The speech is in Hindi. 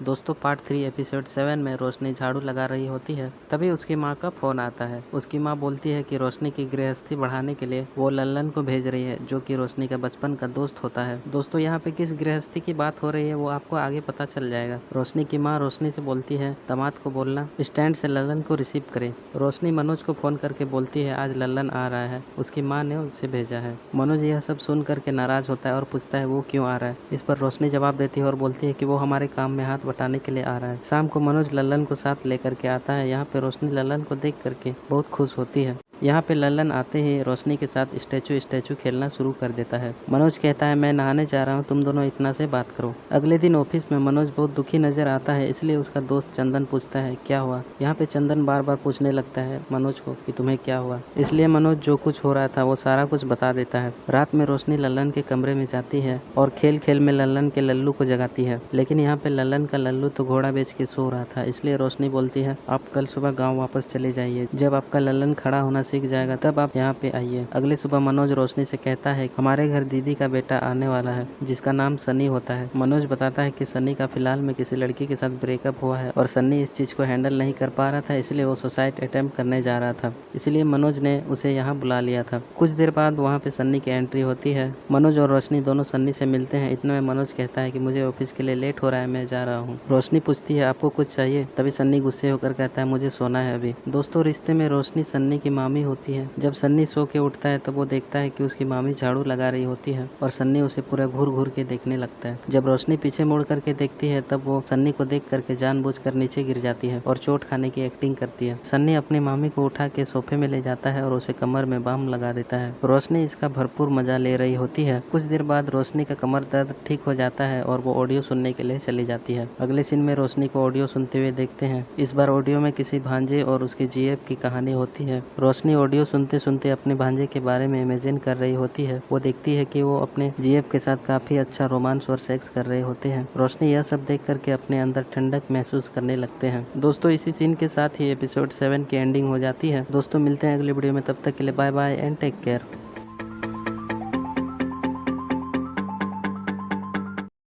दोस्तों पार्ट 3 एपिसोड 7 में रोशनी झाड़ू लगा रही होती है, तभी उसकी माँ का फोन आता है। उसकी माँ बोलती है कि रोशनी की गृहस्थी बढ़ाने के लिए वो लल्लन को भेज रही है, जो कि रोशनी का बचपन का दोस्त होता है। दोस्तों यहाँ पे किस गृहस्थी की बात हो रही है वो आपको आगे पता चल जाएगा। रोशनी की माँ रोशनी से बोलती है दामाद को बोलना स्टैंड से लल्लन को रिसीव करे। रोशनी मनोज को फोन करके बोलती है आज लल्लन आ रहा है, उसकी माँ ने उसे भेजा है। मनोज यह सब सुन करके नाराज होता है और पूछता है वो क्यों आ रहा है। इस पर रोशनी जवाब देती है और बोलती है कि वो हमारे काम में हाथ बटाने के लिए आ रहा है। शाम को मनोज लल्लन को साथ लेकर के आता है। यहाँ पे रोशनी लल्लन को देख करके बहुत खुश होती है। यहाँ पे लल्लन आते ही रोशनी के साथ स्टैचू खेलना शुरू कर देता है। मनोज कहता है मैं नहाने जा रहा हूँ, तुम दोनों इतना से बात करो। अगले दिन ऑफिस में मनोज बहुत दुखी नजर आता है, इसलिए उसका दोस्त चंदन पूछता है क्या हुआ। यहाँ पे चंदन बार बार पूछने लगता है मनोज को कि तुम्हें क्या हुआ, इसलिए मनोज जो कुछ हो रहा था वो सारा कुछ बता देता है। रात में रोशनी लल्लन के कमरे में जाती है और खेल खेल में लल्लन के लल्लू को जगाती है, लेकिन यहाँ पे लल्लन का लल्लू तो घोड़ा बेच के सो रहा था। इसलिए रोशनी बोलती है आप कल सुबह गाँव वापस चले जाइए, जब आपका लल्लन खड़ा होना सीख जाएगा तब आप यहाँ पे आइए। अगले सुबह मनोज रोशनी से कहता है हमारे घर दीदी का बेटा आने वाला है जिसका नाम सनी होता है। मनोज बताता है कि सनी का फिलहाल में किसी लड़की के साथ ब्रेकअप हुआ है और सनी इस चीज को हैंडल नहीं कर पा रहा था, इसलिए वो सुसाइड अटेम्प्ट करने जा रहा था, इसलिए मनोज ने उसे यहाँ बुला लिया था। कुछ देर बाद वहाँ पे सन्नी की एंट्री होती है। मनोज और रोशनी दोनों सन्नी से मिलते हैं। इतने में मनोज कहता है कि मुझे ऑफिस के लिए लेट हो रहा है, मैं जा रहा हूँ। रोशनी पूछती है आपको कुछ चाहिए, तभी सन्नी गुस्से होकर कहता है मुझे सोना है अभी। दोस्तों रिश्ते में रोशनी सन्नी की मामी होती है। जब सन्नी सो के उठता है तब वो देखता है कि उसकी मामी झाड़ू लगा रही होती है और सन्नी उसे पूरा घूर घूर के देखने लगता है। जब रोशनी पीछे मुड़ करके देखती है तब वो सन्नी को देख करके जानबूझकर नीचे गिर जाती है और चोट खाने की एक्टिंग करती है। सन्नी अपनी मामी को उठा के सोफे में ले जाता है और उसे कमर में बाम लगा देता है। रोशनी इसका भरपूर मजा ले रही होती है। कुछ देर बाद रोशनी का कमर दर्द ठीक हो जाता है और वो ऑडियो सुनने के लिए चली जाती है। अगले सीन में रोशनी को ऑडियो सुनते हुए देखते हैं। इस बार ऑडियो में किसी भांजे और उसके जीएफ की कहानी होती है। रोशनी ऑडियो सुनते सुनते अपने भांजे के बारे में इमेजिन कर रही होती है। वो देखती है कि वो अपने जीएफ के साथ काफी अच्छा रोमांस और सेक्स कर रहे होते हैं। रोशनी यह सब देख करके अपने अंदर ठंडक महसूस करने लगते हैं। दोस्तों इसी सीन के साथ ही एपिसोड 7 की एंडिंग हो जाती है। दोस्तों मिलते हैं अगली वीडियो में, तब तक के लिए bye bye and take care.